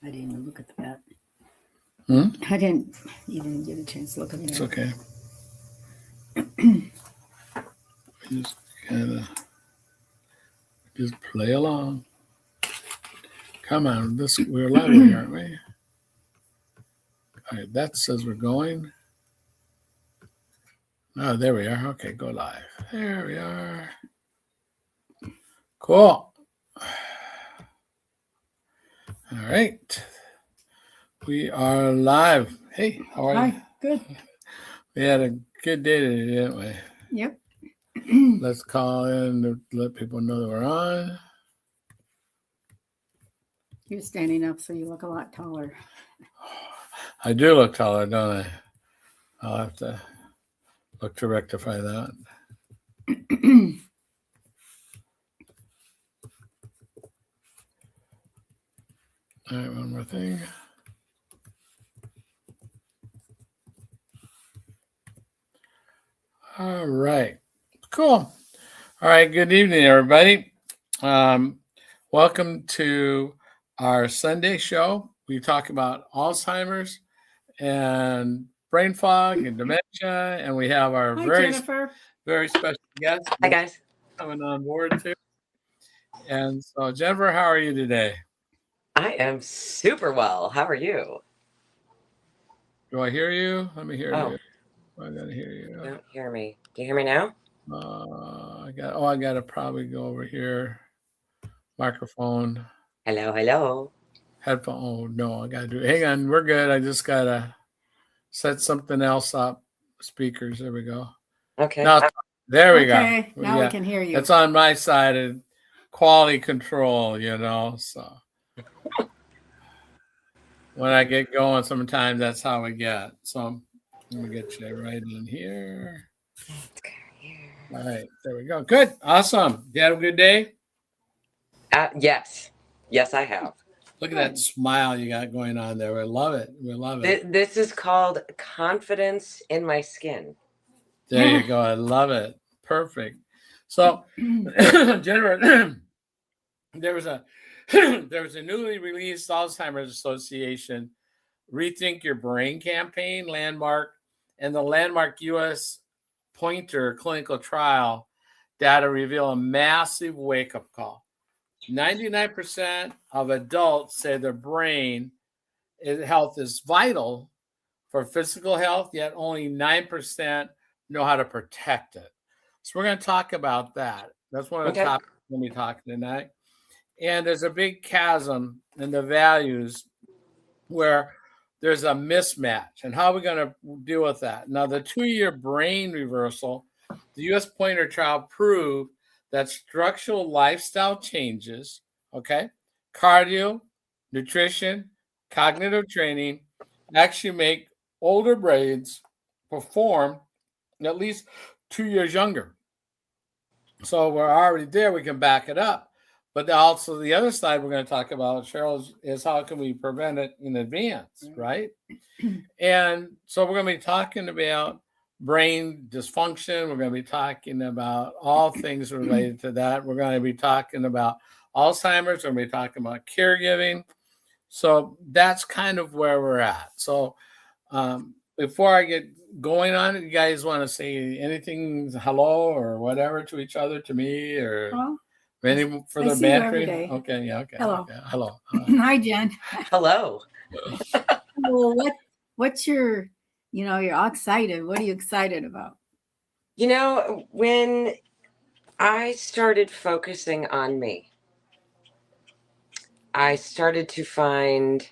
I didn't even look at the bat. Hmm? I didn't. You didn't get a chance to look at It's it. okay. Just kind of just play along. Come on, we're live here, aren't we? All right, that says we're going. Oh, there we are. Okay, go live. There we are. Cool. All right. We are live. Hey, how are you? Hi. Good. We had a good day today, didn't we? Yep. Let's call in to let people know that we're on. You're standing up, so you look a lot taller. I do look taller, don't I? I'll have to look to rectify that. All right, one more thing. All right, cool. All right, good evening, everybody. Welcome to our Sunday show. We talk about Alzheimer's and brain fog and dementia, and we have our Hi, Jennifer. very special guest Hi, guys. coming on board too. And so, Jennifer, how are you today? I am super well. How are you? Do I hear you? Let me hear Oh, you. I gotta hear you. you don't hear me. Do you hear me now? I gotta probably go over here. Microphone, Hello, hello. headphone. Oh no, I gotta do. Hang on, we're good. I just gotta set something else up. Speakers. There we go. Okay. Now, there we go. Okay. Now we can hear you. It's on my side of quality control, So when I get going, sometimes that's how we get. So let me get you right in here. All right, there we go. Good, awesome. You had a good day? Yes. Yes, I have. Look at that smile you got going on there. We love it. We love it. This is called confidence in my skin. There you go. I love it. Perfect. So, Jennifer, there was a newly released Alzheimer's Association Rethink Your Brain campaign, Landmark, and the Landmark U.S. Pointer clinical trial data reveal a massive wake-up call. 99% of adults say their brain health is vital for physical health, yet only 9% know how to protect it. So we're going to talk about that. That's one of the topics we're going to be talking tonight. And there's a big chasm in the values where there's a mismatch. And how are we going to deal with that? Now, the 2-year brain reversal, the U.S. Pointer trial proved that structural lifestyle changes, cardio, nutrition, cognitive training, actually make older brains perform at least 2 years younger. So we're already there. We can back it up. But also the other side we're going to talk about, Cheryl, is how can we prevent it in advance, right? And so we're going to be talking about brain dysfunction. We're going to be talking about all things related to that. We're going to be talking about Alzheimer's. We're going to be talking about caregiving. So that's kind of where we're at. So before I get going on it, you guys want to say anything, hello or whatever to each other, to me, or any further bantering? Okay, yeah, okay. Hello. Okay, hello. Hi, Jen. Hello. Well, what's your, you're all excited. What are you excited about? When I started focusing on me, I started to find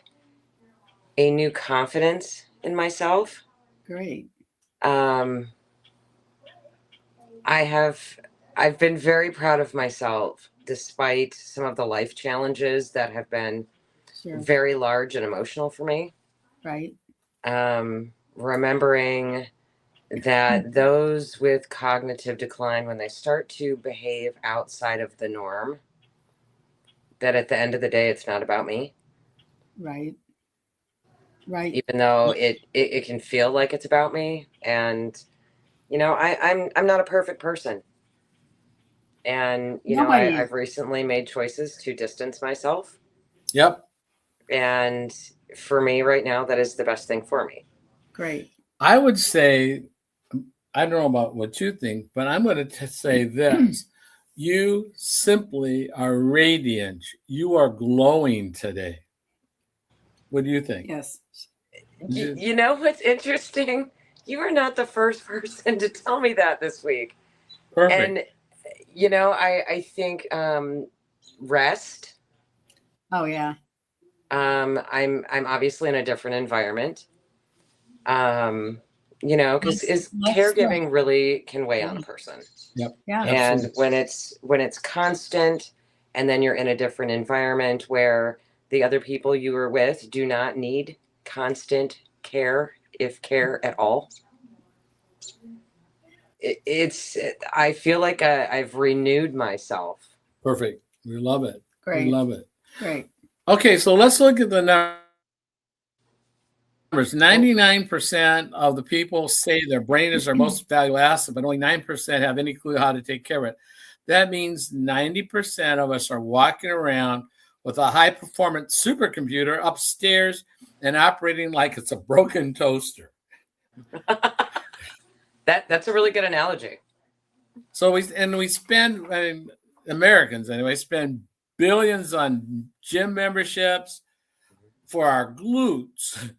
a new confidence in myself. Great. I've been very proud of myself despite some of the life challenges that have been very large and emotional for me. Right. Remembering that those with cognitive decline, when they start to behave outside of the norm, that at the end of the day, it's not about me. Right. Right. Even though it can feel like it's about me. And, I'm not a perfect person. And, I've recently made choices to distance myself. Yep. And for me right now, that is the best thing for me. Great. I would say, I don't know about what you think, but I'm going to say this. You simply are radiant. You are glowing today. What do you think? Yes. You know what's interesting? You are not the first person to tell me that this week. Perfect. And I think rest. Oh yeah. I'm obviously in a different environment. Because is Less stress. caregiving really can weigh Yeah. on a person. Yep. Yeah. And Absolutely. when it's constant, and then you're in a different environment where the other people you are with do not need constant care, if care at all. I feel like I've renewed myself. Perfect. We love it. We Great. love it. Great. Okay, so let's look at the numbers. Oh, 99% of the people say their brain is their most valuable asset, but only 9% have any clue how to take care of it. That means 90% of us are walking around with a high performance supercomputer upstairs and operating like it's a broken toaster. that's a really good analogy. So we spend, I mean, Americans anyway, spend billions on gym memberships for our glutes,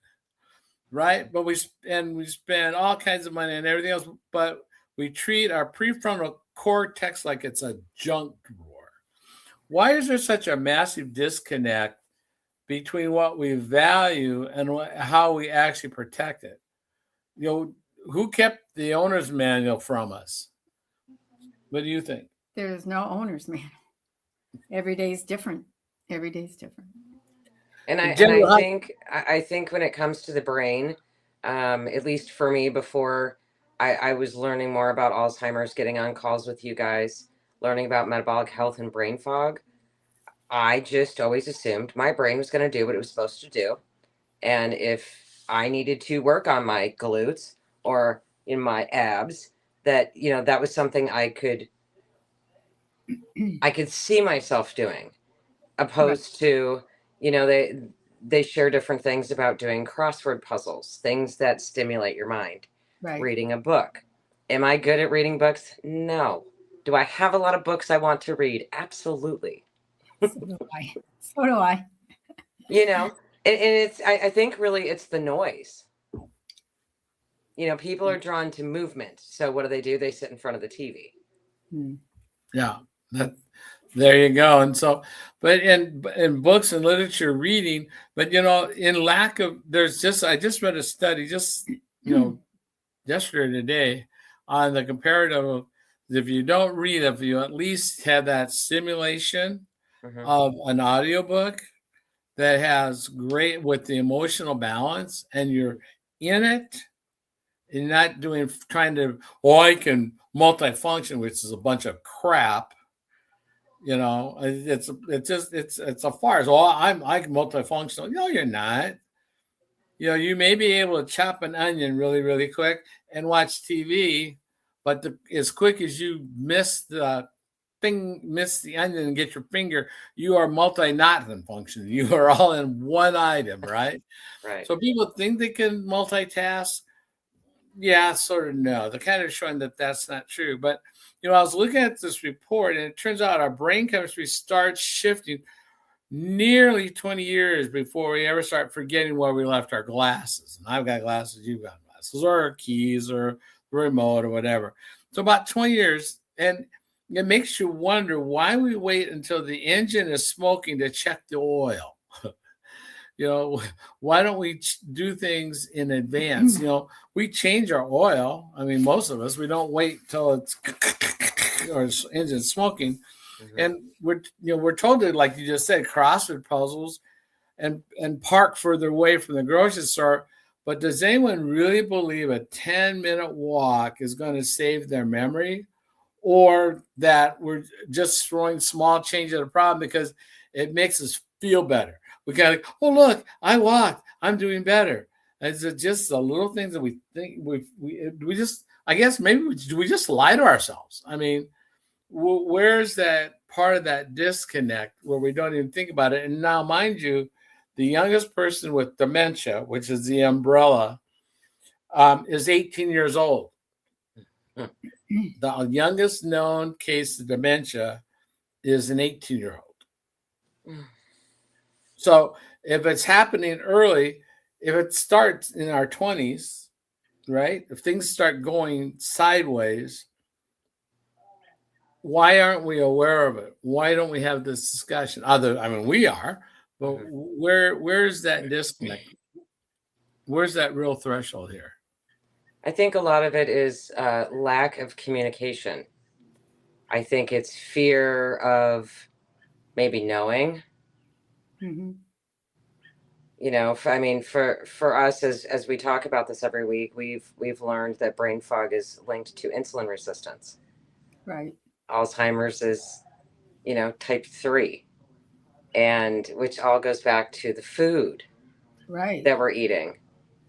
right? But we spend all kinds of money and everything else, but we treat our prefrontal cortex like it's a junk drawer. Why is there such a massive disconnect between what we value and how we actually protect it? You know, who kept the owner's manual from us? What do you think? There's no owner's manual. Every day is different. Every day is different. And I think when it comes to the brain, at least for me, before I was learning more about Alzheimer's, getting on calls with you guys, learning about metabolic health and brain fog, I just always assumed my brain was going to do what it was supposed to do. And if I needed to work on my glutes or in my abs, that that was something I could see myself doing, Right. opposed to, they share different things about doing crossword puzzles, things that stimulate your mind, Right. reading a book. Am I good at reading books? No. Do I have a lot of books I want to read? Absolutely. So do I. So do I. You know, and I think really it's the noise. People are drawn to movement. So what do? They sit in front of the TV. Hmm. Yeah, that there you go. And so, but in books and literature reading, but in lack of, I just read a study just yesterday today on the comparative of, if you don't read, if you at least have that stimulation Hmm. of an audiobook that has great with the emotional balance, and you're in it and not trying to, I can multifunction, which is a bunch of crap. It's a farce. Well, I can multifunctional. No, you're not. You may be able to chop an onion really, really quick and watch TV, but as quick as you miss the onion and get your finger, you are not functioning. You are all in one item, right? Right. So people think they can multitask. Yeah, sort of. No, they're kind of showing that that's not true. But I was looking at this report, and it turns out our brain chemistry starts shifting nearly 20 years before we ever start forgetting where we left our glasses. And I've got glasses, you've got glasses, or our keys, or the remote, or whatever. So about 20 years, and it makes you wonder why we wait until the engine is smoking to check the oil. you know why don't we do things in advance? We change our oil. I mean, most of us, we don't wait till it's or engine smoking. Hmm. And we're told to, like you just said, crossword puzzles and park further away from the grocery store. But does anyone really believe a 10-minute walk is going to save their memory, or that we're just throwing small change at a problem because it makes us feel better? We got to, oh, look, I walked, I'm doing better. It's just the little things that we think we just, I guess maybe we just lie to ourselves. I mean, where's that part of that disconnect where we don't even think about it? And now, mind you, the youngest person with dementia, which is the umbrella, is 18 years old. The youngest known case of dementia is an 18-year-old. So if it's happening early, if it starts in our 20s, right? If things start going sideways, why aren't we aware of it? Why don't we have this discussion? We are, but where's that disconnect? Where's that real threshold here? I think a lot of it is lack of communication. I think it's fear of maybe knowing. Mm-hmm. You know, for us, as we talk about this every week, we've learned that brain fog is linked to insulin resistance. Right. Alzheimer's is, type 3, and which all goes back to the food Right. that we're eating.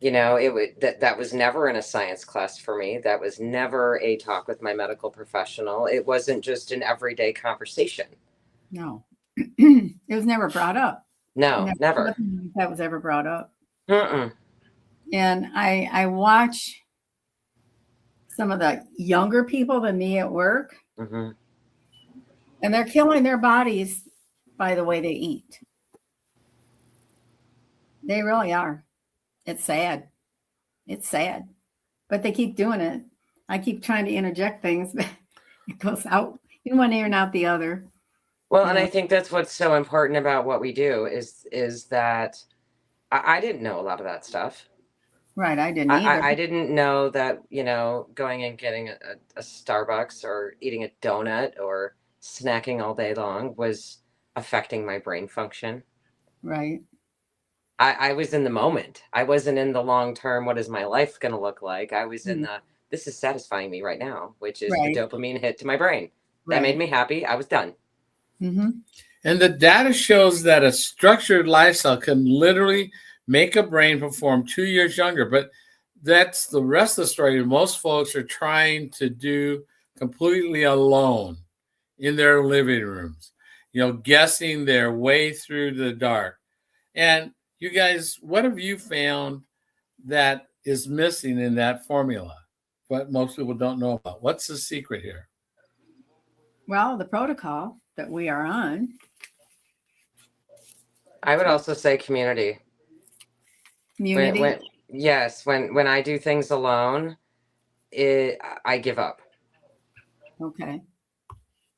That was never in a science class for me. That was never a talk with my medical professional. It wasn't just an everyday conversation. No. It was never brought up. No, never. Nothing like that was ever brought up. Mm-mm. And I watch some of the younger people than me at work, Mm-hmm. and they're killing their bodies by the way they eat. They really are. It's sad. It's sad. But they keep doing it. I keep trying to interject things, but it goes out in one ear and out the other. Well, and I think that's what's so important about what we do is that I didn't know a lot of that stuff. Right, I didn't either. I didn't know that, going and getting a Starbucks or eating a donut or snacking all day long was affecting my brain function. Right. I was in the moment. I wasn't in the long term, what is my life going to look like? I was in this is satisfying me right now, which is the dopamine hit to my brain. That made me happy. I was done. Mm-hmm. And the data shows that a structured lifestyle can literally make a brain perform 2 years younger. But that's the rest of the story. Most folks are trying to do completely alone in their living rooms, guessing their way through the dark. And you guys, what have you found that is missing in that formula? What most people don't know about? What's the secret here? Well, the protocol that we are on. I would also say community. Community. When I do things alone, I give up. Okay.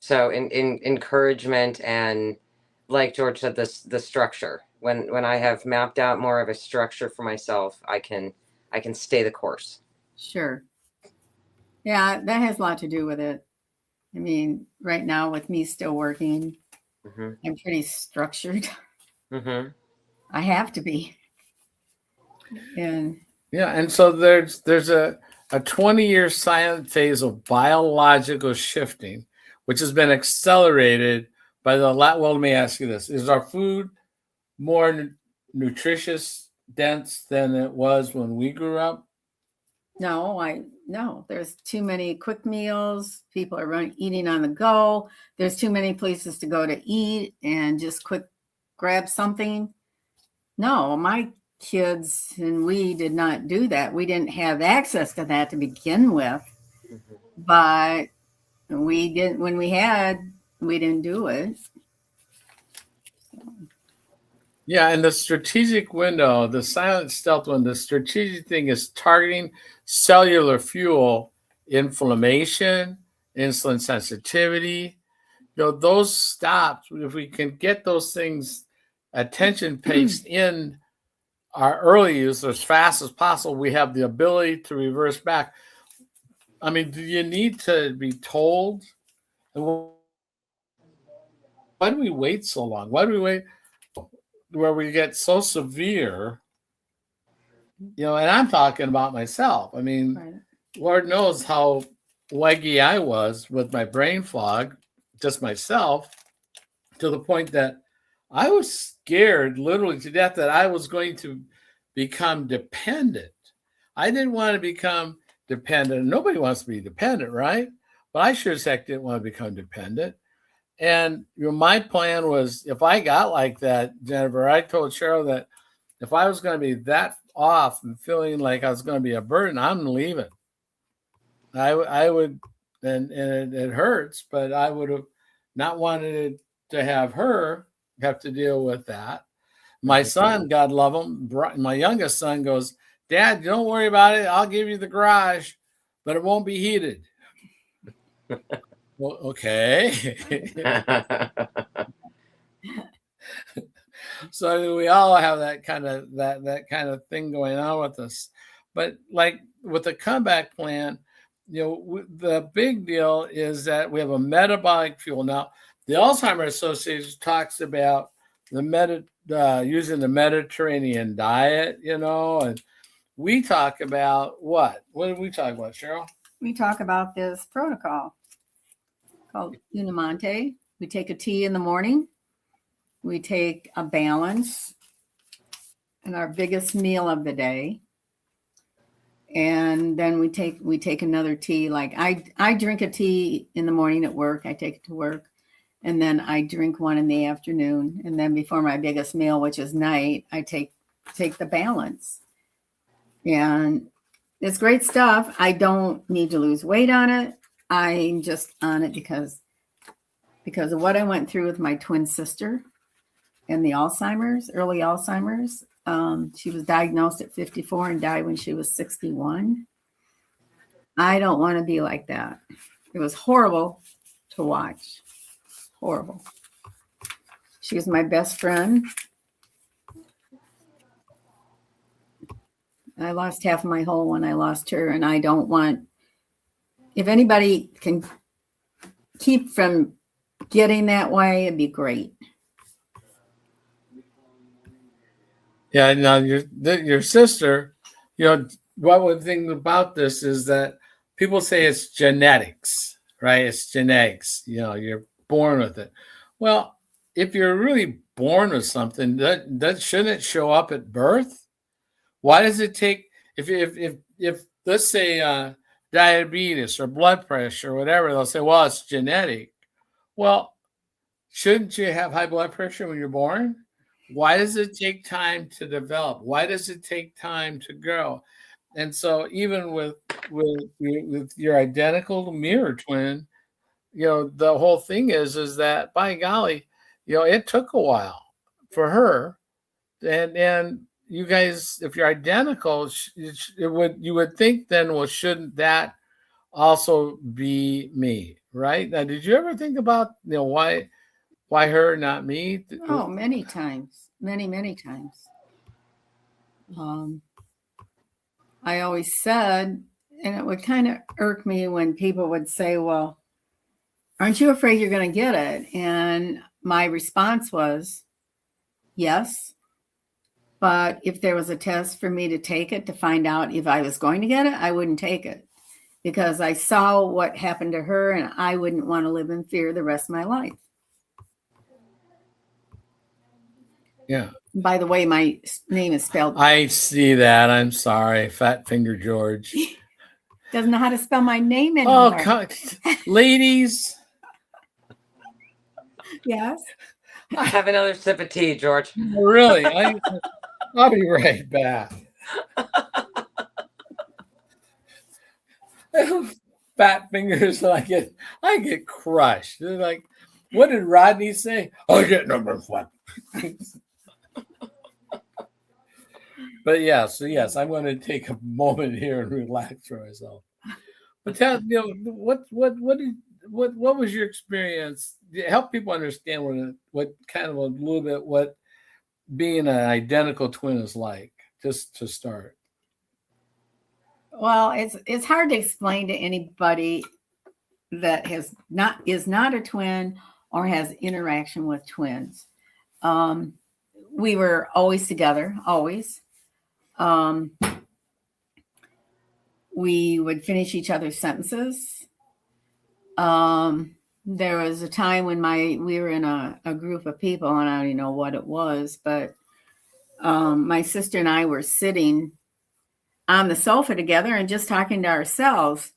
So in encouragement and, like George said, the structure. When I have mapped out more of a structure for myself, I can stay the course. Sure. Yeah, that has a lot to do with it. I mean, right now with me still working, I'm pretty structured. I have to be. And so there's a 20-year silent phase of biological shifting, which has been accelerated by well, let me ask you this. Is our food more nutritious, dense than it was when we grew up? No, there's too many quick meals. People are eating on the go. There's too many places to go to eat and just quick grab something. No, my kids and we did not do that. We didn't have access to that to begin with. But we didn't, when we didn't do it. Yeah, and the strategic window, the silent stealth one, the strategic thing is targeting cellular fuel, inflammation, insulin sensitivity. Those stops, if we can get those things attention paced in our early use as fast as possible, we have the ability to reverse back. I mean, do you need to be told? Why do we wait so long? Why do we wait where we get so severe? And I'm talking about myself. I mean, Lord knows how leggy I was with my brain fog, just myself, to the point that I was scared literally to death that I was going to become dependent. I didn't want to become dependent. Nobody wants to be dependent, right? But I sure as heck didn't want to become dependent. And my plan was, if I got like that, Jennifer, I told Cheryl that if I was going to be that off and feeling like I was going to be a burden, I'm leaving. I would, and it hurts, but I would have not wanted to have her have to deal with that. My son, God love him, my youngest son goes, Dad, don't worry about it. I'll give you the garage, but it won't be heated. Well, okay. So we all have that kind of thing going on with us. But like with the comeback plan, the big deal is that we have a metabolic fuel. Now, the Alzheimer's Association talks about using the Mediterranean diet, and we talk about what? What did we talk about, Cheryl? We talk about this protocol called Unimante. We take a tea in the morning. We take a balance and our biggest meal of the day. And then we take another tea. Like I drink a tea in the morning at work. I take it to work. And then I drink one in the afternoon. And then before my biggest meal, which is night, I take the balance. And it's great stuff. I don't need to lose weight on it. I'm just on it because of what I went through with my twin sister and the early Alzheimer's. She was diagnosed at 54 and died when she was 61. I don't want to be like that. It was horrible to watch. Horrible. She was my best friend. I lost half of my whole when I lost her, and I don't want, if anybody can keep from getting that way, it'd be great. Yeah, now your sister, one thing about this is that people say it's genetics, right? It's genetics. You're born with it. Well, if you're really born with something, that shouldn't it show up at birth? Why does it take if let's say diabetes or blood pressure or whatever, they'll say, well, it's genetic. Well, shouldn't you have high blood pressure when you're born? Why does it take time to develop? Why does it take time to grow? And so even with your identical mirror twin, the whole thing is that, by golly, it took a while for her, and you guys, if you're identical, you would think then, well, shouldn't that also be me, right? Now, did you ever think about why her, not me? Oh, many times, many times. I always said, and it would kind of irk me when people would say, well, aren't you afraid you're going to get it? And my response was, yes. But if there was a test for me to take it to find out if I was going to get it, I wouldn't take it because I saw what happened to her and I wouldn't want to live in fear the rest of my life. Yeah. By the way, my name is spelled. I see that. I'm sorry. Fat Finger George. Doesn't know how to spell my name anymore. Oh, God. Ladies. Yes. Have another sip of tea, George. Really? I'll be right back. Fat fingers, I get crushed. They're like, what did Rodney say? I get number one. But yes, I'm going to take a moment here and relax for myself. But tell what was your experience? Help people understand what kind of a little bit what being an identical twin is like, just to start. Well, it's hard to explain to anybody that is not a twin or has interaction with twins. We were always together, always. We would finish each other's sentences. There was a time when we were in a group of people, and I don't even know what it was, but my sister and I were sitting on the sofa together and just talking to ourselves.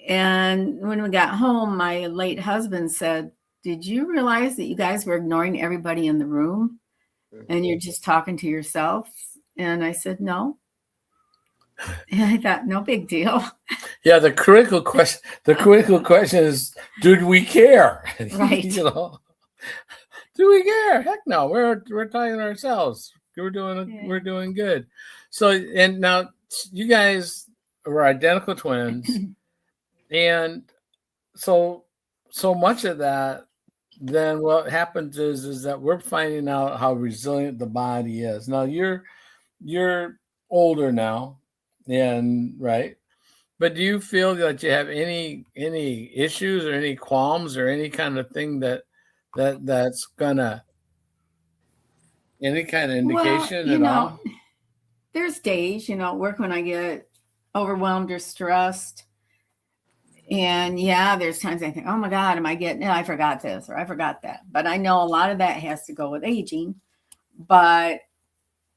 And when we got home, my late husband said, did you realize that you guys were ignoring everybody in the room and you're just talking to yourself? And I said, no. And I thought, no big deal. Yeah, the critical question is, did we care? Right. You know, do we care? Heck no. We're talking to ourselves. We're doing good. So, and now you guys were identical twins, and so much of that, then what happens is that we're finding out how resilient the body is. Now you're older now, and right. But do you feel that you have any issues or any qualms or any kind of thing that's gonna any kind of indication at all? There's days, at work when I get overwhelmed or stressed. And yeah, there's times I think, oh my God, I forgot this or I forgot that. But I know a lot of that has to go with aging, but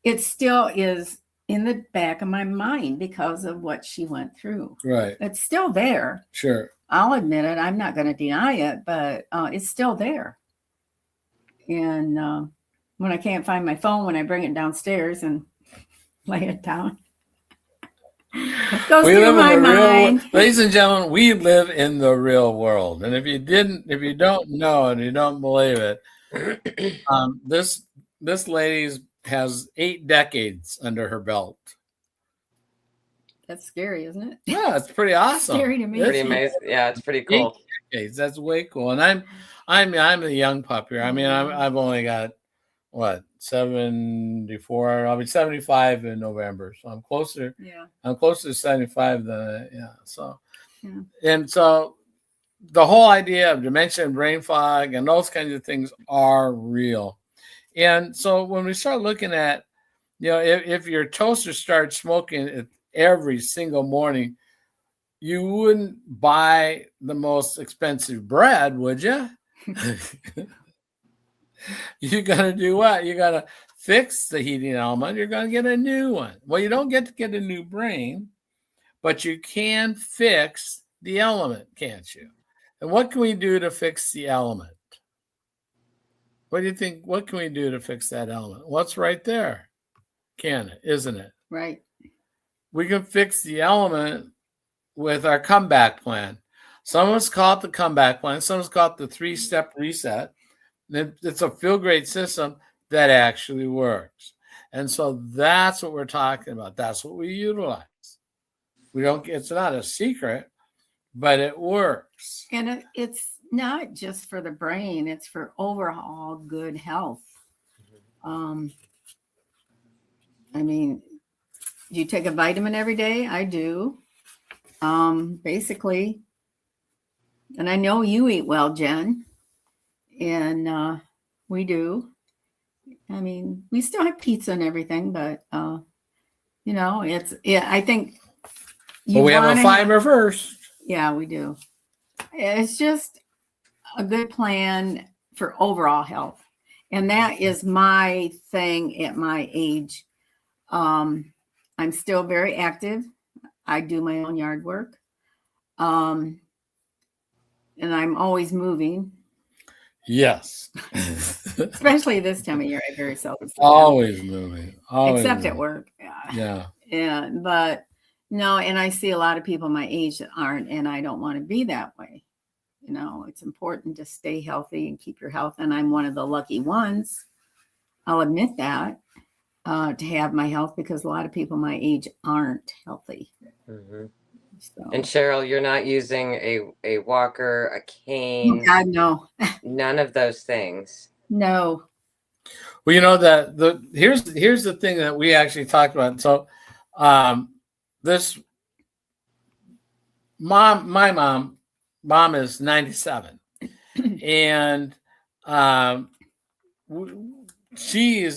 it still is in the back of my mind because of what she went through. Right. It's still there. Sure. I'll admit it. I'm not going to deny it, but it's still there. And when I can't find my phone, when I bring it downstairs and lay it down, it goes through my mind. Ladies and gentlemen, we live in the real world. And if you don't know and you don't believe it, this lady has 8 decades under her belt. That's scary, isn't it? Yeah, it's pretty awesome. Scary to me. Pretty amazing. Yeah, it's pretty cool. 8 decades. That's way cool. And I'm a young pup here. I mean, I've only got 74. I'll be 75 in November, so I'm closer. Yeah, I'm closer to 75 than So, yeah. And so the whole idea of dementia and brain fog and those kinds of things are real. And so when we start looking at, if your toaster starts smoking every single morning, you wouldn't buy the most expensive bread, would you? You got to do what? You got to fix the heating element. You're going to get a new one. Well, you don't get to get a new brain, but you can fix the element, can't you? And what can we do to fix the element? What do you think? What can we do to fix that element? What's right there? Can it? Isn't it? Right. We can fix the element with our comeback plan. Some of us call it the comeback plan. Some of us call it the 3-step reset. It's a feel-great system that actually works. And so that's what we're talking about. That's what we utilize. It's not a secret, but it works. And it's not just for the brain, it's for overall good health. I mean, do you take a vitamin every day? I do. Basically. And I know you eat well, Jen. And we do. I mean, we still have pizza and everything, but I think we have a fiber first. Yeah, we do. It's just a good plan for overall health. And that is my thing at my age. I'm still very active. I do my own yard work. And I'm always moving. Yes. Especially this time of year, I very seldom. Always moving. Except at work. Yeah. But no, and I see a lot of people my age that aren't, and I don't want to be that way. It's important to stay healthy and keep your health. And I'm one of the lucky ones. I'll admit that, to have my health, because a lot of people my age aren't healthy. Mm-hmm. So. And Cheryl, you're not using a walker, a cane. Oh God, no. None of those things. No. Well, here's the thing that we actually talked about. So, this my mom is 97, and she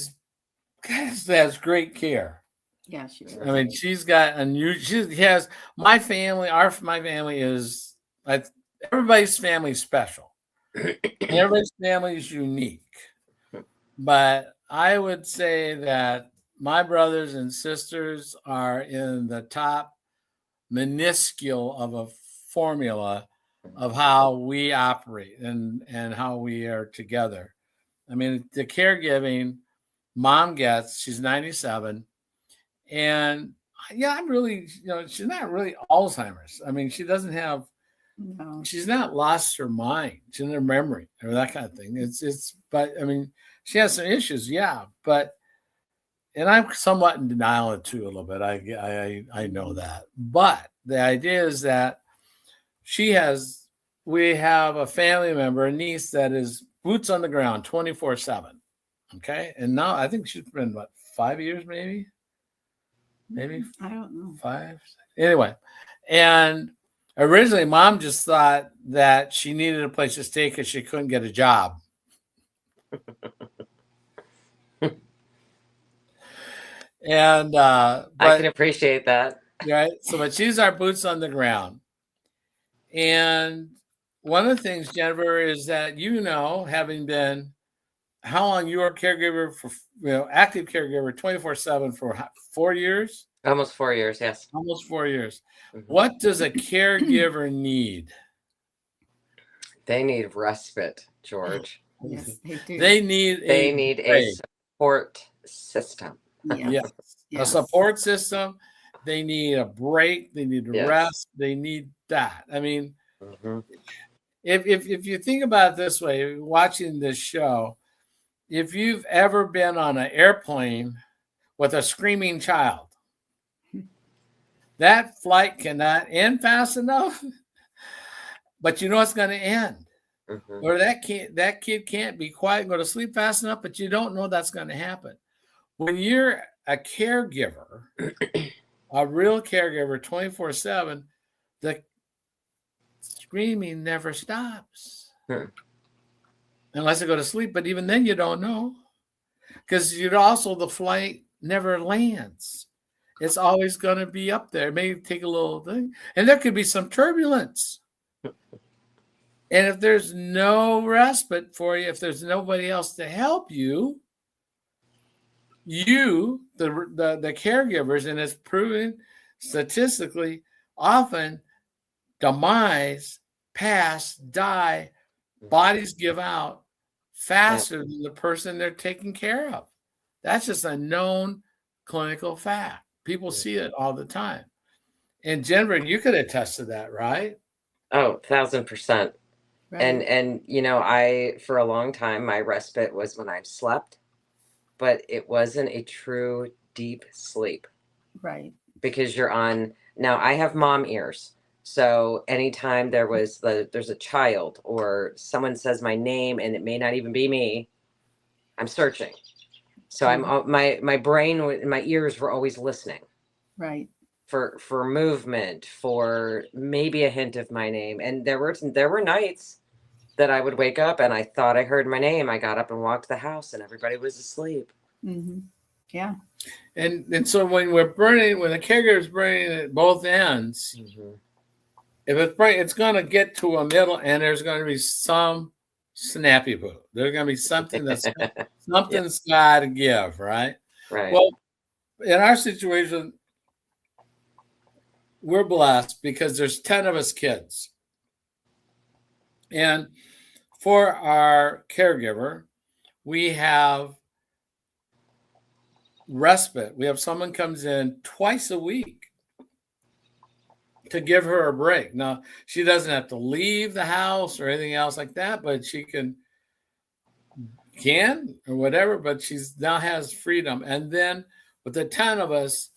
has great care. Yeah, she is. I mean, she's got she has my family. My family is everybody's family is special. Everybody's family is unique. But I would say that my brothers and sisters are in the top minuscule of a formula of how we operate and how we are together. I mean, the caregiving mom gets, she's 97, and yeah, I'm really, she's not really Alzheimer's. I mean, she doesn't have, No. she's not lost her mind, she's in her memory or that kind of thing. But I mean, she has some issues, yeah, but and I'm somewhat in denial too a little bit. I know that, but the idea is that we have a family member, a niece that is boots on the ground 24/7. Okay. And now I think she's been what, 5 years, maybe I don't know. 5. Anyway. And originally mom just thought that she needed a place to stay because she couldn't get a job. And but I can appreciate that. right. So but she's our boots on the ground. And one of the things, Jennifer, is that having been how long you were a caregiver for, active caregiver 24/7 for 4 years? Almost 4 years, yes. Almost 4 years. Mhm. What does a caregiver need? They need respite, George. Yes, they do. They need a break. support system. Yes. A Yes. support system. They need a break. They need to Yes. rest. They need that. I mean, Mhm. if you think about it this way, watching this show, if you've ever been on an airplane with a screaming child, that flight cannot end fast enough, but you know it's going to end. Mhm. Or that kid can't be quiet and go to sleep fast enough, but you don't know that's going to happen. When you're a caregiver, a real caregiver 24/7, the screaming never stops. Unless they go to sleep, but even then you don't know. Because the flight never lands. It's always going to be up there. It may take a little thing. And there could be some turbulence. And if there's no respite for you, if there's nobody else to help you, the caregivers, and it's proven statistically, often demise, pass, die, bodies give out faster than the person they're taking care of. That's just a known clinical fact. People see it all the time. And Jennifer, you could attest to that, right? Oh, 1,000%. Right. And I for a long time my respite was when I slept, but it wasn't a true deep sleep Right. because you're on. Now I have mom ears, so anytime there's a child or someone says my name and it may not even be me, I'm searching. So my brain and my ears were always listening. Right. For movement, for maybe a hint of my name. And there were nights that I would wake up and I thought I heard my name. I got up and walked the house and everybody was asleep. Mm-hmm. Yeah. And so when the caregiver is burning at both ends, if it's burning, it's going to get to a middle, and there's going to be some snappy poo. There's going to be something something's got to give, right? Right. Well, in our situation, we're blessed because there's 10 of us kids. And for our caregiver, we have respite. We have someone comes in twice a week to give her a break. Now, she doesn't have to leave the house or anything else like that, but she can or whatever, but she's now has freedom. And then with the 10 of us,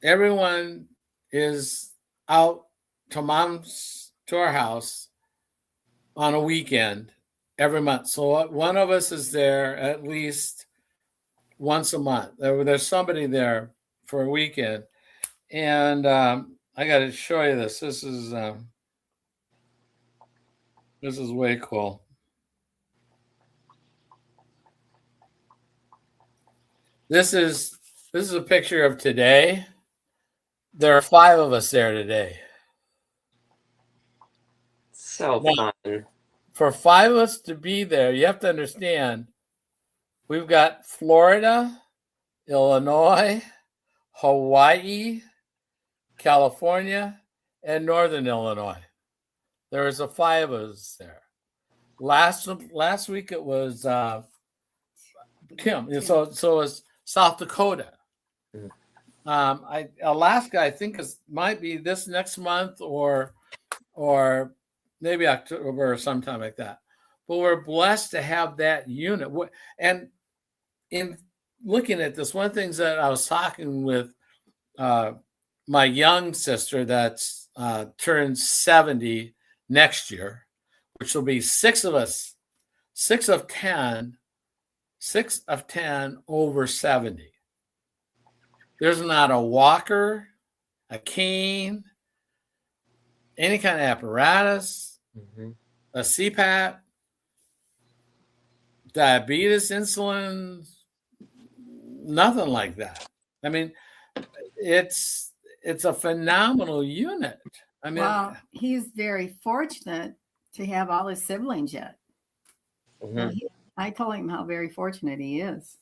everyone is out to our house on a weekend every month. So one of us is there at least once a month. There's somebody there for a weekend. And I got to show you this. This is way cool. This is a picture of today. There are 5 of us there today. So now, fun. For 5 of us to be there, you have to understand, we've got Florida, Illinois, Hawaii, California, and Northern Illinois. There was a 5 of us there. Last week it was Tim. So it was South Dakota. Alaska, I think might be this next month or maybe October or sometime like that. But we're blessed to have that unit. And in looking at this, one of the things that I was talking with my young sister that's turns 70 next year, which will be 6 of us, 6 of 10 over 70. There's not a walker, a cane, any kind of apparatus, a CPAP, diabetes, insulin, nothing like that. I mean, it's a phenomenal unit. I mean, well, he's very fortunate to have all his siblings yet. Well, I told him how very fortunate he is,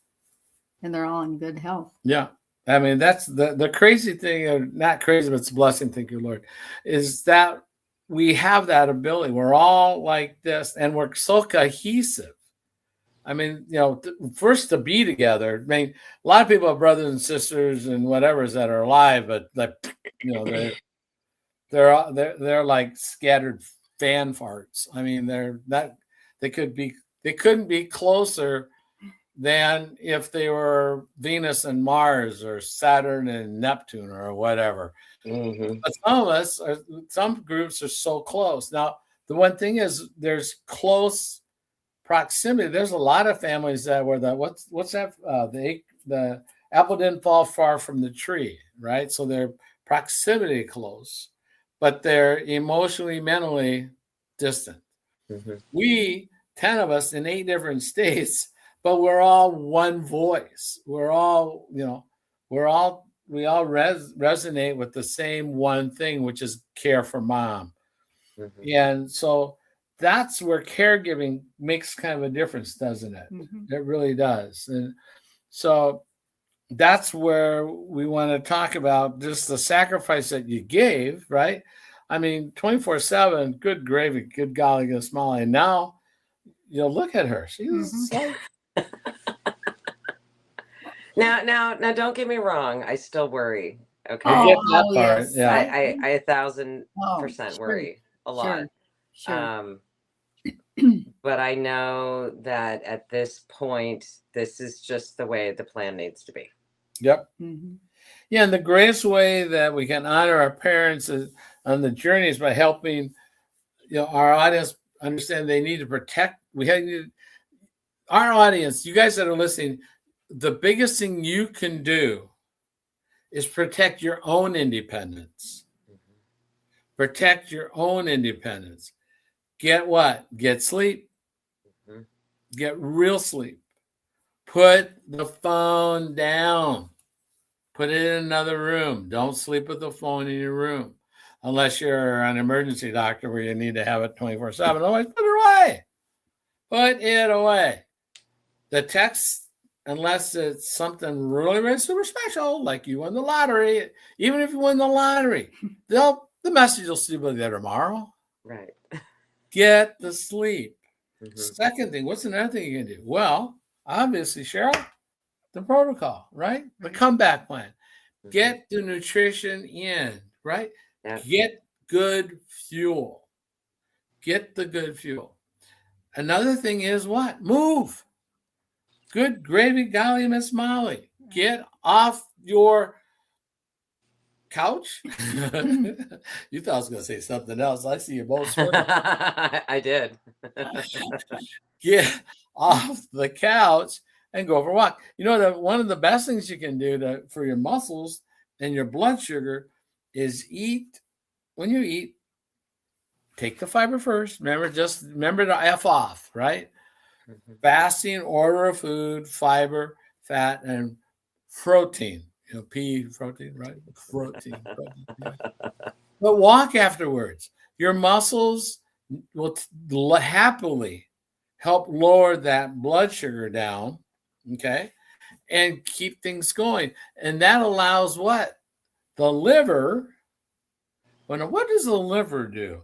and they're all in good health. Yeah. I mean, that's the crazy thing, or not crazy, but it's a blessing, thank you, Lord, is that we have that ability. We're all like this, and we're so cohesive. I mean, first to be together. I mean, a lot of people have brothers and sisters and whatever's that are alive, but they're like scattered fan farts. I mean, they couldn't be closer than if they were Venus and Mars or Saturn and Neptune or whatever. But some groups are so close. Now, the one thing is there's close proximity. There's a lot of families that were what's that? The apple didn't fall far from the tree, right? So they're proximity close, but they're emotionally, mentally distant. We 10 of us in 8 different states, but we're all one voice. We're all, we all resonate with the same one thing, which is care for mom. And so that's where caregiving makes kind of a difference, doesn't it? It really does. And so that's where we want to talk about just the sacrifice that you gave, right? I mean, 24/7, good gravy, good golly, good Molly. And now, look at her. She's so... Now, don't get me wrong. I still worry. Okay. I get that part. Yes. Yeah. I 1,000% worry a lot. Sure. But I know that at this point, this is just the way the plan needs to be. Yep. Yeah, and the greatest way that we can honor our parents on the journey is by helping our audience understand they need to protect. Our audience, you guys that are listening, the biggest thing you can do is protect your own independence. Protect your own independence. Get what? Get sleep. Get real sleep. Put the phone down. Put it in another room. Don't sleep with the phone in your room unless you're an emergency doctor where you need to have it 24/7. Otherwise, put it away. Put it away. The text, unless it's something really, really super special, like you won the lottery, even if you win the lottery, the message will still be there tomorrow. Right. Get the sleep. Second thing, what's another thing you can do? Well, obviously, Cheryl, the protocol, right? The comeback plan. Get the nutrition in, right? Get good fuel. Get the good fuel. Another thing is what? Move. Good gravy, golly, Miss Molly. Get off your couch. You thought I was going to say something else. I see you both smirking. I did. Get off the couch and go for a walk. One of the best things you can do for your muscles and your blood sugar is eat. When you eat, take the fiber first. Remember to F off, right? Fasting, order of food, fiber, fat, and protein. Protein, right? Protein. But walk afterwards. Your muscles will happily help lower that blood sugar down, okay, and keep things going. And that allows what? The liver Well, what does the liver do?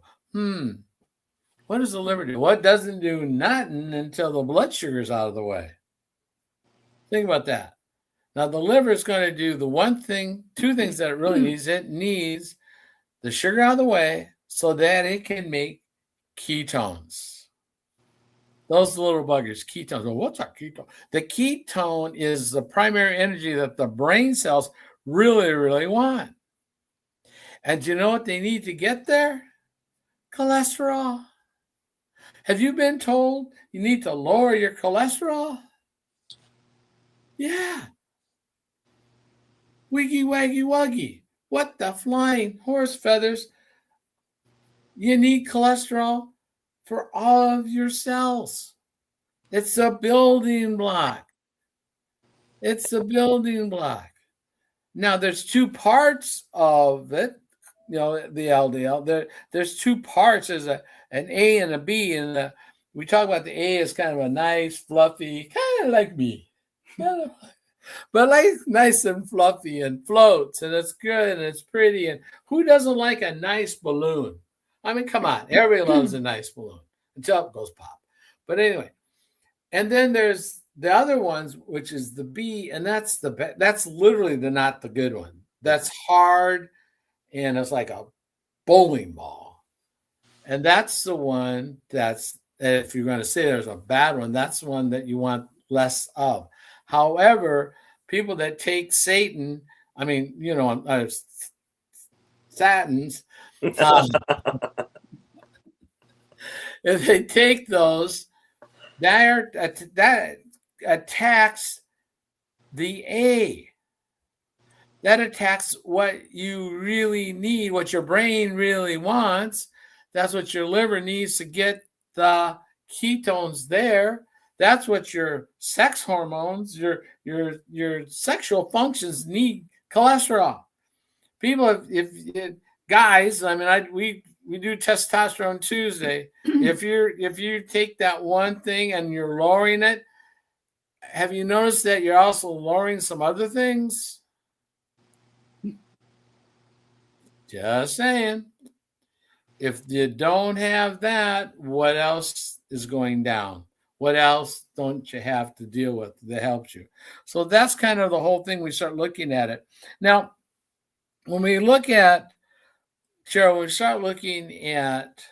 What does the liver do? What doesn't do nothing until the blood sugar's out of the way. Think about that. Now, the liver is going to do the one thing, two things that it really needs. It needs the sugar out of the way so that it can make ketones. Those little buggers, ketones. Well, what's a ketone? The ketone is the primary energy that the brain cells really, really want. And do you know what they need to get there? Cholesterol. Have you been told you need to lower your cholesterol? Yeah. Wiggy, waggy, wuggy. What the flying horse feathers? You need cholesterol for all of your cells. It's a building block. It's a building block. Now, there's two parts of it, the LDL. There's two parts. There's an A and a B. And we talk about the A as kind of a nice, fluffy, kind of like me. But like nice and fluffy and floats. And it's good and it's pretty. And who doesn't like a nice balloon? I mean, come on. Everybody loves a nice balloon until it goes pop. But anyway. And then there's the other ones, which is the B, and that's literally not the good one. That's hard, and it's like a bowling ball. And that's the one that's, if you're going to say there's a bad one, that's the one that you want less of. However, people that take Satan, Satans, if they take those, that attacks the A. That attacks what you really need, what your brain really wants. That's what your liver needs to get the ketones there. That's what your sex hormones, your sexual functions need cholesterol. People, if guys, we do testosterone Tuesday. If you take that one thing and you're lowering it, have you noticed that you're also lowering some other things? Just saying. If you don't have that, what else is going down? What else don't you have to deal with that helps you? So that's kind of the whole thing. We start looking at it. Now, when we look at, Cheryl, we start looking at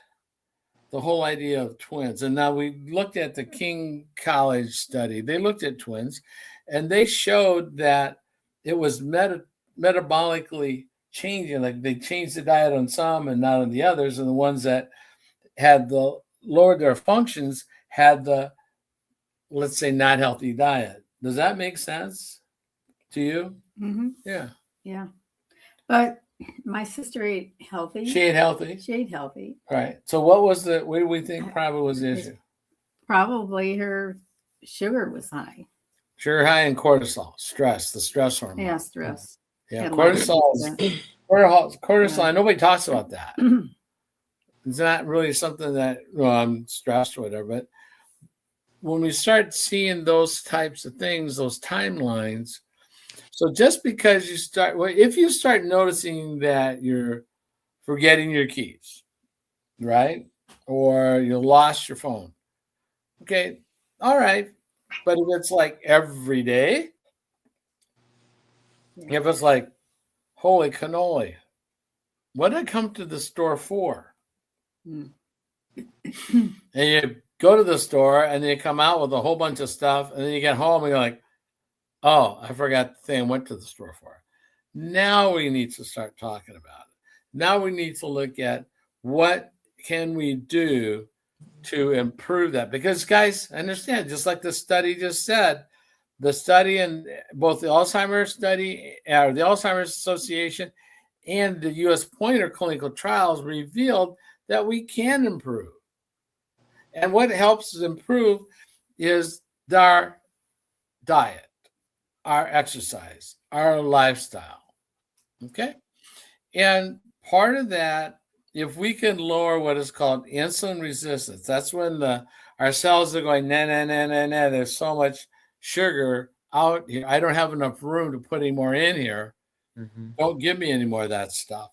the whole idea of twins. And now we looked at the King College study. They looked at twins, and they showed that it was metabolically changing. Like they changed the diet on some and not on the others. And the ones that had lowered their functions had the, let's say, not healthy diet. Does that make sense to you? Mm-hmm. Yeah. Yeah. But my sister ate healthy. She ate healthy. She ate healthy. Right. So what do we think probably was the issue? Probably her sugar was high. Sugar high and cortisol, stress, the stress hormone. Yeah, stress. Yeah, cortisol. Cortisol. Nobody talks about that. It's not really something that I'm stressed or whatever. But when we start seeing those types of things, those timelines, so just because if you start noticing that you're forgetting your keys, right? Or you lost your phone. Okay, all right. But if it's like every day, if it's like, holy cannoli, what did I come to the store for? And you go to the store and then you come out with a whole bunch of stuff, and then you get home and you're like, oh, I forgot the thing I went to the store for. Now we need to start talking about it. Now we need to look at what can we do to improve that. Because, guys, understand, just like the study just said, the study in both the Alzheimer's study, or the Alzheimer's Association, and the U.S. Pointer clinical trials revealed that we can improve. And what helps us improve is our diet, our exercise, our lifestyle. Okay? And part of that, if we can lower what is called insulin resistance, that's when our cells are going, nah, nah, nah, nah, nah, there's so much sugar out here. I don't have enough room to put any more in here. Mm-hmm. Don't give me any more of that stuff.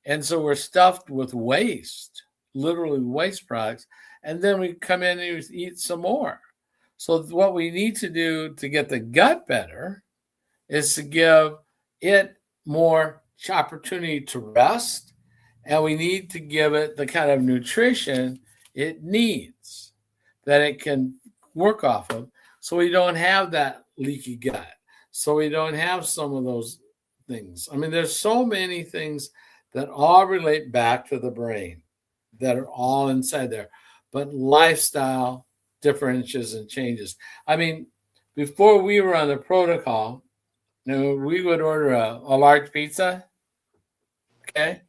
And so we're stuffed with waste, literally waste products. And then we come in and eat some more. So what we need to do to get the gut better is to give it more opportunity to rest, and we need to give it the kind of nutrition it needs that it can work off of, so we don't have that leaky gut, so we don't have some of those things. I mean, there's so many things that all relate back to the brain that are all inside there, but lifestyle differences and changes. I mean, before we were on the protocol, we would order a large pizza. Okay.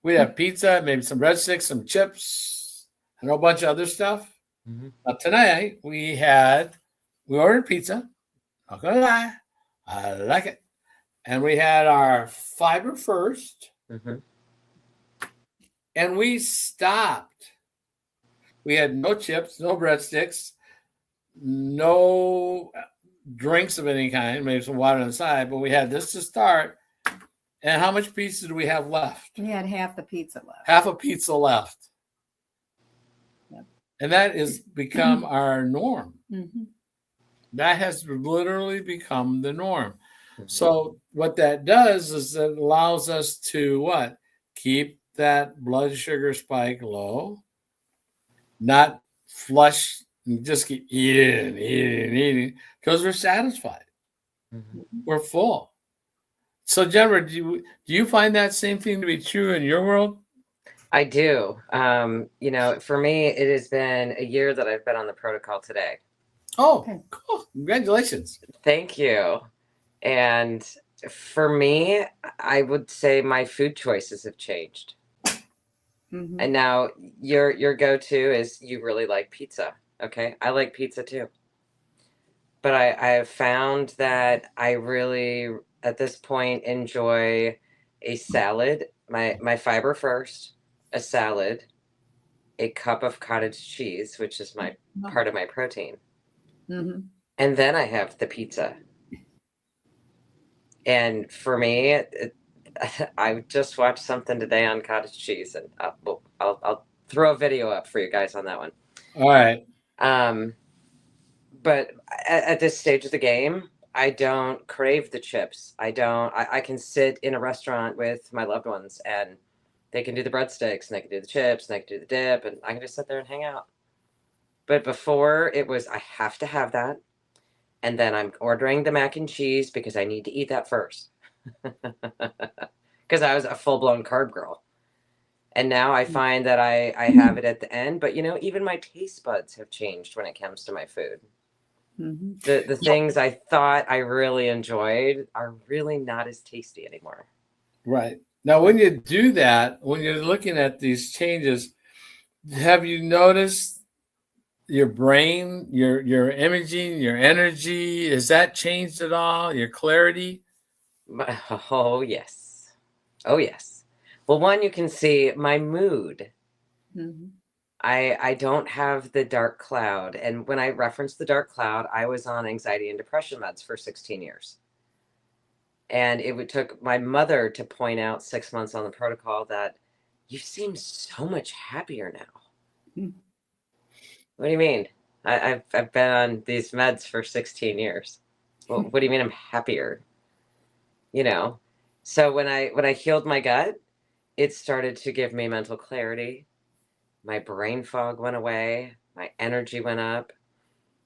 We'd have pizza, maybe some breadsticks, some chips, and a whole bunch of other stuff. Mhm. Tonight we ordered pizza. Not gonna lie, I like it. And we had our fiber first, Mhm. and we stopped. We had no chips, no breadsticks, no drinks of any kind, maybe some water on the side, but we had this to start. And how much pizza do we have left? We had half the pizza left. Half a pizza left. Yep. And that has become our norm. Mm-hmm. That has literally become the norm. Mhm. So what that does is it allows us to what? Keep that blood sugar spike low, not flush and just keep eating, because we're satisfied. Mhm. We're full. So Jennifer, do you find that same thing to be true in your world? I do. For me, it has been a year that I've been on the protocol today. Oh, Okay. cool. Congratulations. Thank you. And for me, I would say my food choices have changed. Mm-hmm. And now your go-to is you really like pizza. Okay. I like pizza too. But I have found that I really at this point enjoy a salad, my fiber first, a salad, a cup of cottage cheese, which is my part of my protein. Mm-hmm. And then I have the pizza. And for me, I just watched something today on cottage cheese, and I'll throw a video up for you guys on that one. All right. But at this stage of the game, I don't crave the chips. I don't. I can sit in a restaurant with my loved ones, and they can do the breadsticks, and they can do the chips, and they can do the dip, and I can just sit there and hang out. But before, it was I have to have that, and then I'm ordering the mac and cheese because I need to eat that first. Because I was a full blown carb girl. And now I find that I have it at the end. But even my taste buds have changed when it comes to my food. Mm-hmm. The things I thought I really enjoyed are really not as tasty anymore. Right. Now, when you do that, when you're looking at these changes, have you noticed your brain, your imaging, your energy, is that changed at all? Your clarity? Oh, yes. Oh, yes. Well, one, you can see my mood. Mm-hmm. I don't have the dark cloud. And when I reference the dark cloud, I was on anxiety and depression meds for 16 years. And took my mother to point out 6 months on the protocol that you seem so much happier now. Mm-hmm. What do you mean? I've been on these meds for 16 years. Well, what do you mean I'm happier? You know? So when I healed my gut, it started to give me mental clarity. My brain fog went away. My energy went up.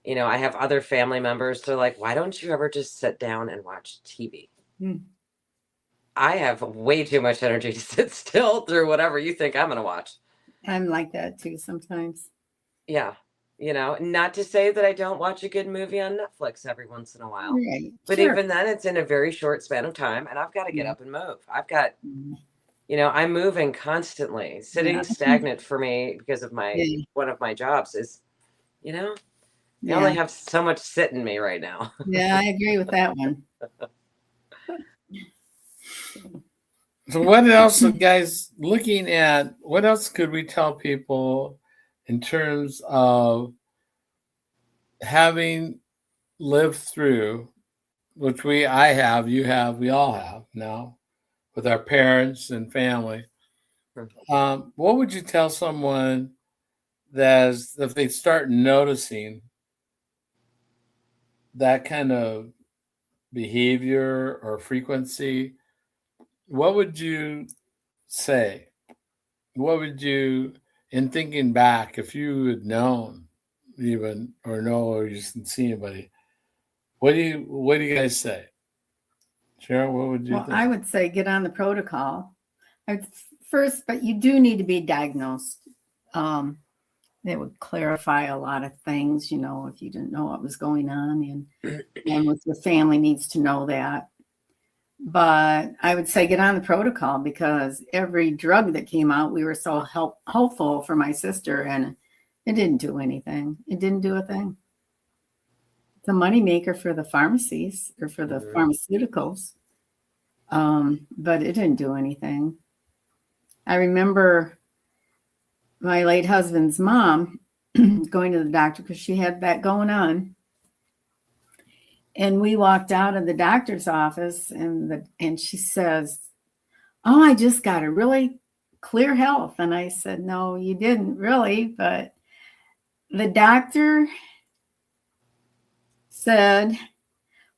I have other family members. They're like, why don't you ever just sit down and watch TV? Mm. I have way too much energy to sit still through whatever you think I'm going to watch. I'm like that too sometimes. Yeah. Not to say that I don't watch a good movie on Netflix every once in a while. Right. But Sure. even then, it's in a very short span of time, and I've got to get up and move. I've got, Mm. I'm moving constantly. Sitting Yeah. stagnant for me because of Yeah. one of my jobs is, I Yeah. only have so much sit in me right now. Yeah, I agree with that one. So what else, guys, looking at what else could we tell people in terms of having lived through, which I have, you have, we all have now with our parents and family. What would you tell someone that if they start noticing that kind of behavior or frequency, what would you say? What would you, in thinking back, if you had known even or you didn't see anybody, what do you guys say? Cheryl, what would you Well, think? I would say get on the protocol. First, but you do need to be diagnosed. It would clarify a lot of things, if you didn't know what was going on, and with your family needs to know that. But I would say get on the protocol, because every drug that came out, we were so hopeful for my sister, and it didn't do anything. It didn't do a thing. It's a moneymaker for the pharmacies or for the pharmaceuticals. But it didn't do anything. I remember my late husband's mom going to the doctor because she had that going on. And we walked out of the doctor's office, and she says, "Oh, I just got a really clear health." And I said, "No, you didn't really." But the doctor said,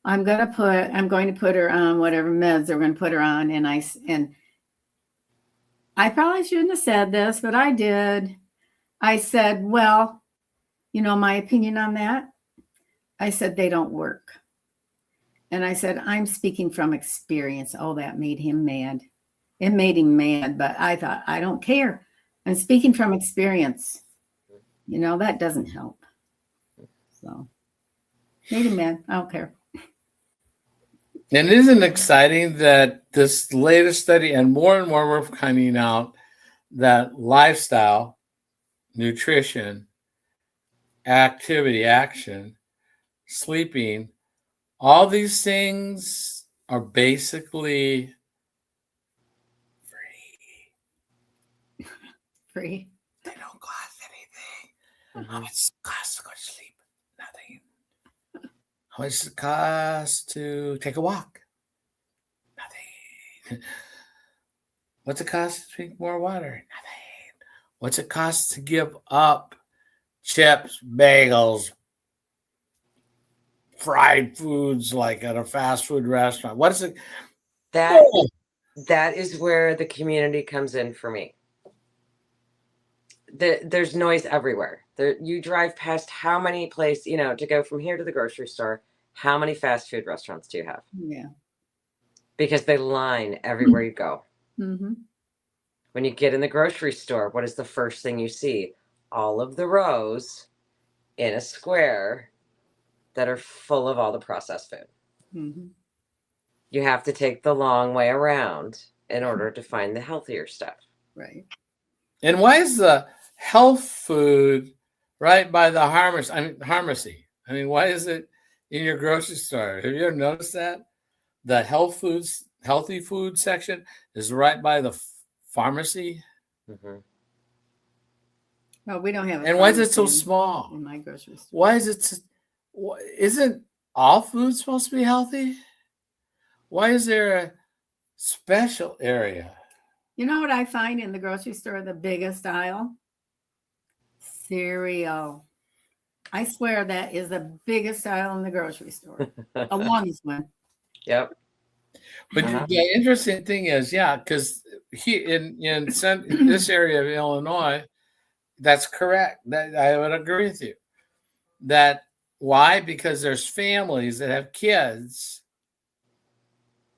I'm going to put her on whatever meds they're going to put her on. And I probably shouldn't have said this, but I did. I said, "Well, my opinion on that." I said, "They don't work." And I said, "I'm speaking from experience." Oh, that made him mad. It made him mad, but I thought, I don't care. I'm speaking from experience. That doesn't help. So made him mad. I don't care. And isn't it exciting that this latest study and more we're finding out that lifestyle, nutrition, activity, action, sleeping, all these things are basically Free. They don't cost anything. How much does it cost to go to sleep? Nothing. How much does it cost to take a walk? Nothing. What's it cost to drink more water? Nothing. What's it cost to give up chips, bagels, fried foods like at a fast food restaurant? What is it? That is where the community comes in for me. There's noise everywhere. You drive past how many places, to go from here to the grocery store, how many fast food restaurants do you have? Yeah. Because they line everywhere you go. Mm-hmm. When you get in the grocery store, what is the first thing you see? All of the rows in a square that are full of all the processed food. Mm-hmm. You have to take the long way around in order to find the healthier stuff. Right. And why is the health food right by the pharmacy? Why is it in your grocery store? Have you ever noticed that? The healthy food section is right by the pharmacy. Mm-hmm. Well, we don't have a And why is it so pharmacy small? in my grocery store. Why is it? Isn't all food supposed to be healthy? Why is there a special area? You know what I find in the grocery store, the biggest aisle? Cereal. I swear that is the biggest aisle in the grocery store. The longest one. Yep. But the interesting thing is, because in this area of Illinois, that's correct. That I would agree with you. That why? Because there's families that have kids,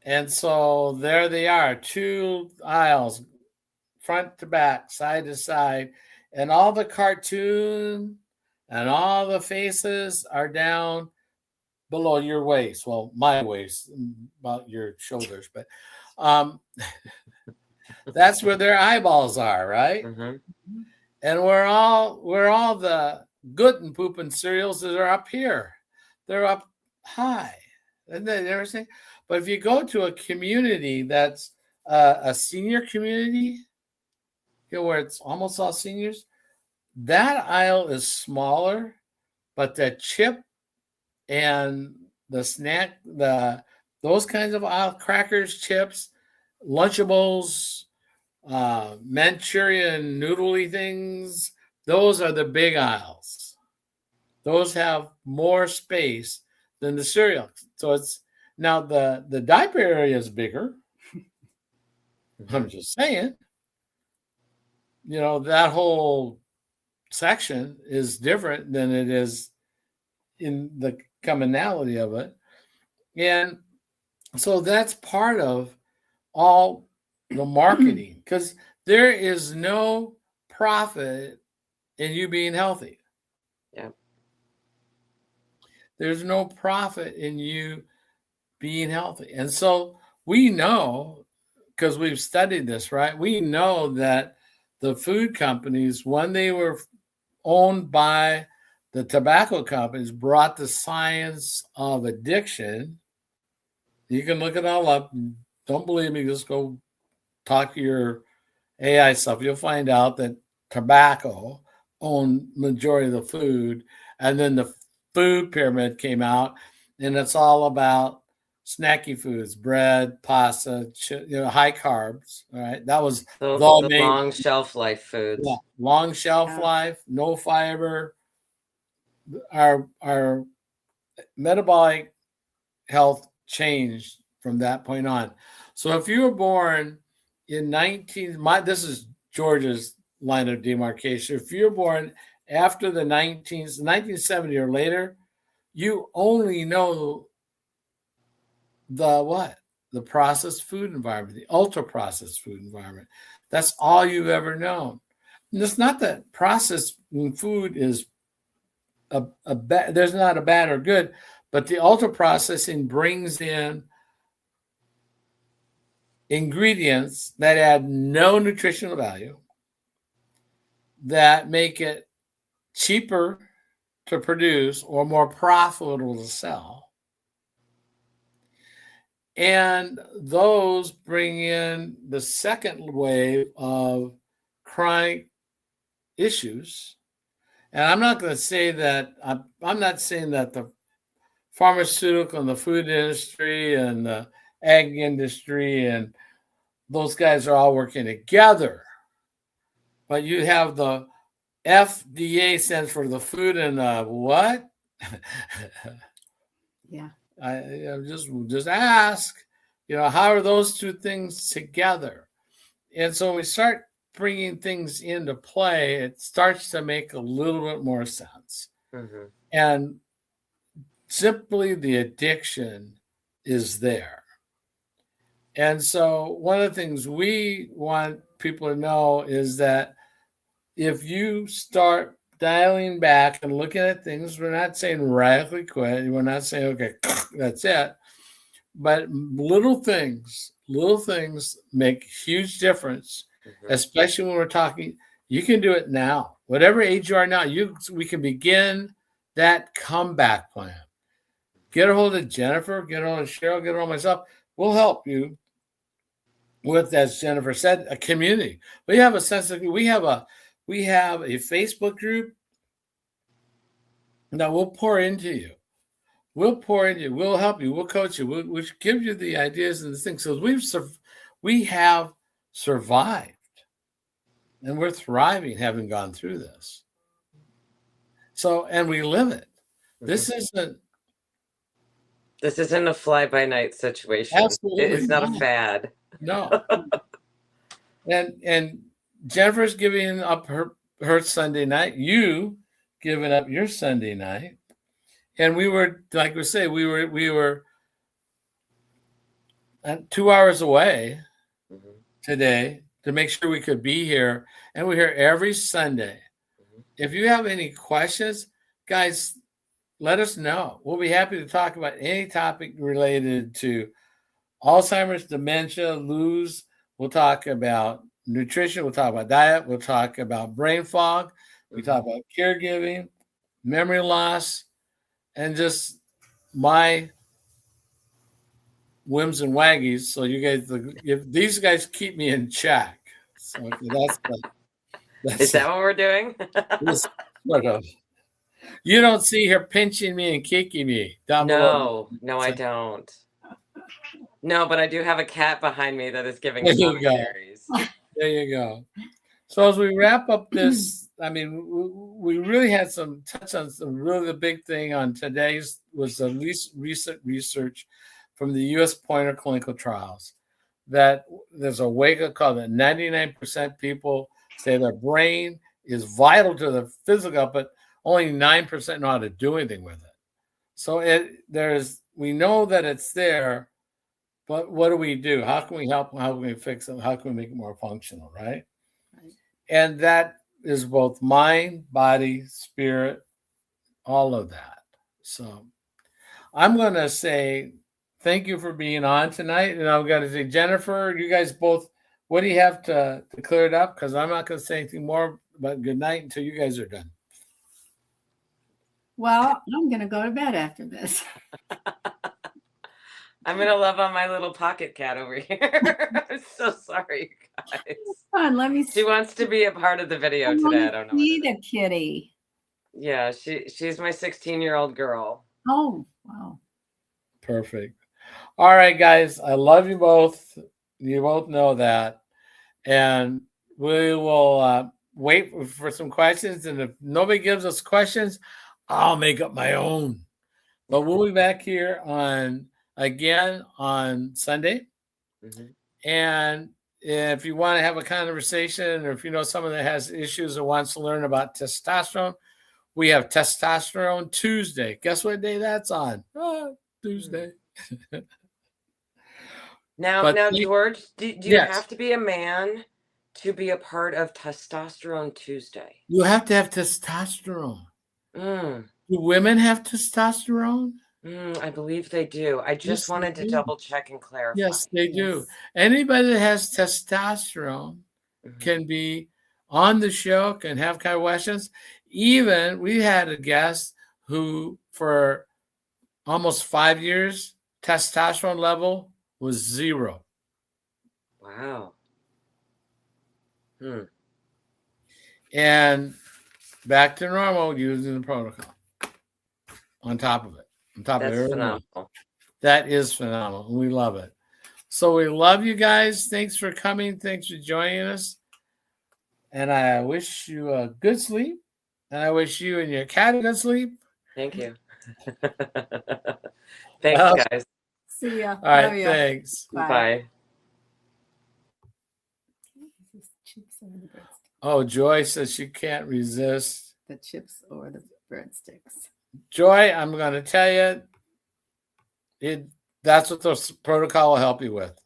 and so there they are, 2 aisles, front to back, side to side, and all the cartoon and all the faces are down below your waist. Well, my waist, about your shoulders, but that's where their eyeballs are, right? Mm-hmm. And we're all the good and pooping cereals that are up here. They're up high. Isn't that interesting? But if you go to a community that's a senior community, where it's almost all seniors, that aisle is smaller, but the chip and the snack, those kinds of aisle, crackers, chips, Lunchables, Manchurian noodly things, those are the big aisles. Those have more space than the cereal. So it's now the diaper area is bigger. I'm just saying, that whole section is different than it is in the commonality of it. And so that's part of all the marketing, because there is no profit in you being healthy. Yeah. There's no profit in you being healthy. And so we know, because we've studied this, right? We know that the food companies, when they were owned by the tobacco companies, brought the science of addiction. You can look it all up. Don't believe me, just go talk to your AI stuff. You'll find out that tobacco owned majority of the food, and then the food pyramid came out, and it's all about snacky foods, bread, pasta, high carbs. All right, that was The the main. long shelf life foods. Yeah, long shelf life, no fiber. Our metabolic health changed from that point on. So if you were born in this is Georgia's line of demarcation. If you're born after the 1970 or later, you only know the processed food environment, the ultra processed food environment. That's all you've ever known. And it's not that processed food is there's not a bad or good, but the ultra processing brings in ingredients that add no nutritional value, that make it cheaper to produce or more profitable to sell. And those bring in the second wave of chronic issues. And I'm not going to say that, I'm not saying that the pharmaceutical and the food industry and the ag industry and those guys are all working together. But you have the FDA stands for the food and what? Yeah. I just ask, how are those two things together? And so when we start bringing things into play, it starts to make a little bit more sense. Mm-hmm. And simply the addiction is there. And so one of the things we want people to know is that if you start dialing back and looking at things, we're not saying radically quit. We're not saying, okay, that's it. But little things make huge difference, especially when we're talking. You can do it now. Whatever age you are now, we can begin that comeback plan. Get a hold of Jennifer, get a hold of Cheryl, get a hold of myself. We'll help you with, as Jennifer said, a community. We have a sense of, we have a Facebook group that will pour into you. We'll help you, we'll coach you, we'll give you the ideas and the things. So we have survived, and we're thriving having gone through this. So, and we live it. This isn't a fly-by-night situation. Absolutely it's not a fad. No. And Jennifer's giving up her Sunday night. You giving up your Sunday night. And we were, like we say, we were 2 hours away today to make sure we could be here. And we're here every Sunday. If you have any questions, guys, let us know. We'll be happy to talk about any topic related to Alzheimer's, dementia, lose. We'll talk about nutrition. We'll talk about diet. We'll talk about brain fog. We talk about caregiving, memory loss, and just my whims and waggies. So you guys, if these guys keep me in check. So that's is that what we're doing? Sort of. You don't see her pinching me and kicking me down below. No, I don't. No, but I do have a cat behind me that is giving There you go. commentaries. There you go. So as we wrap up this, I mean, we really had some touch on some really the big thing on today's was the recent research from the U.S. Pointer clinical trials that there's a wake-up call that 99% people say their brain is vital to the physical, but only 9% know how to do anything with it. So we know that it's there, but what do we do? How can we help? How can we fix it? How can we make it more functional, right? And that is both mind, body, spirit, all of that. So I'm going to say thank you for being on tonight. And I've got to say, Jennifer, you guys both, what do you have to clear it up? Because I'm not going to say anything more but good night until you guys are done. Well, I'm going to go to bed after this. I'm going to love on my little pocket cat over here. I'm so sorry, you guys. Fun. Let me She wants to be a part of the video today. I don't know. See the kitty. Yeah, she's my 16-year-old girl. Oh, wow. Perfect. All right, guys. I love you both. You both know that. And we will wait for some questions. And if nobody gives us questions, I'll make up my own. But we'll be back here again on Sunday. Mm-hmm. And if you want to have a conversation, or if you know someone that has issues or wants to learn about testosterone, we have Testosterone Tuesday. Guess what day that's on? Tuesday. Now, George, do you have to be a man to be a part of Testosterone Tuesday? You have to have testosterone. Do women have testosterone? I believe they do. I just wanted to double check and clarify. Yes, they do. Anybody that has testosterone can be on the show, can have kind of questions. Even we had a guest who, for almost 5 years, testosterone level was 0. Wow. And back to normal using the protocol on top of it. On top of everything. Phenomenal. That is phenomenal. We love it. So we love you guys. Thanks for coming. Thanks for joining us. And I wish you a good sleep. And I wish you and your cat a good sleep. Thank you. Thanks, guys. See ya. All right, thanks. Bye. Oh, Joy says she can't resist the chips or the breadsticks. Joy, I'm going to tell you, that's what the protocol will help you with.